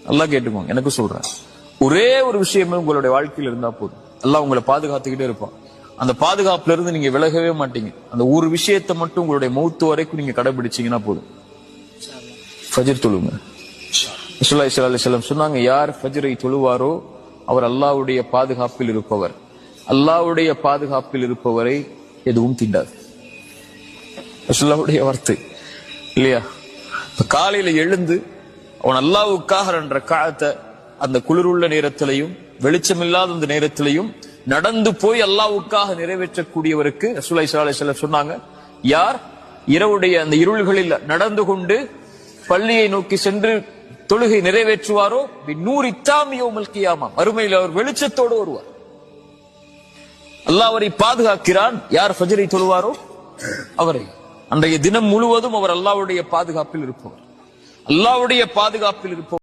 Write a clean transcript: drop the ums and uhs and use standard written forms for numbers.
அல்லாஹ் கேட்டுக்கோங்க, எனக்கு சொல்றேன். ஒரே ஒரு விஷயமே உங்களுடைய வாழ்க்கையில் இருந்தா போதும், அல்லாஹ் உங்களை பாதுகாத்துக்கிட்டே இருப்பான். அந்த பாதுகாப்புல இருந்து நீங்க விலகவே மாட்டீங்க. அந்த ஒரு விஷயத்தை மட்டும் உங்களுடைய மௌத்து வரைக்கும் நீங்க கடைபிடிச்சீங்கன்னா போதும். ஃபஜ்ர் தொழுங்க. ரசூலுல்லாஹி ஸல்லல்லாஹு அலைஹி வஸல்லம் சொன்னாங்க, யார் ஃபஜ்ரை தொழுவாரோ அவர் அல்லாஹ்வுடைய பாதுகாப்பில் இருப்பவர். அல்லாஹ்வுடைய பாதுகாப்பில் இருப்பவரை எதுவும் தீண்டாது. ரசூலுல்லாஹ்வுடைய வார்த்தை இல்லையா? காலையில எழுந்து அவன் அல்லாஹ்வுக்காக என்ற காலத்தை அந்த குளிருள்ள நேரத்திலையும் வெளிச்சமில்லாத அந்த நேரத்திலையும் நடந்து போய் அல்லாஹ்வுக்காக நிறைவேற்றக்கூடியவருக்கு ரசூலுல்லாஹி ஸல்லல்லாஹு அலைஹி வஸல்லம் சொன்னாங்க, யார் இரவுடைய அந்த இருள்களில் நடந்து கொண்டு பள்ளியை நோக்கி சென்று தொழுகை நிறைவேற்றுவாரோ நூறி தாமியோமல் கியாமா, மறுமையில் அவர் வெளிச்சத்தோடு வருவார். அல்லாஹ் அவரை பாதுகாக்கிறான். யார் ஃபஜ்ரை தொழுவாரோ அவரை அன்றைய தினம் முழுவதும் அவர் அல்லாஹ்வுடைய பாதுகாப்பில் இருப்பவர். அல்லாஹ்வுடைய பாதுகாப்பில் இருப்பவர்.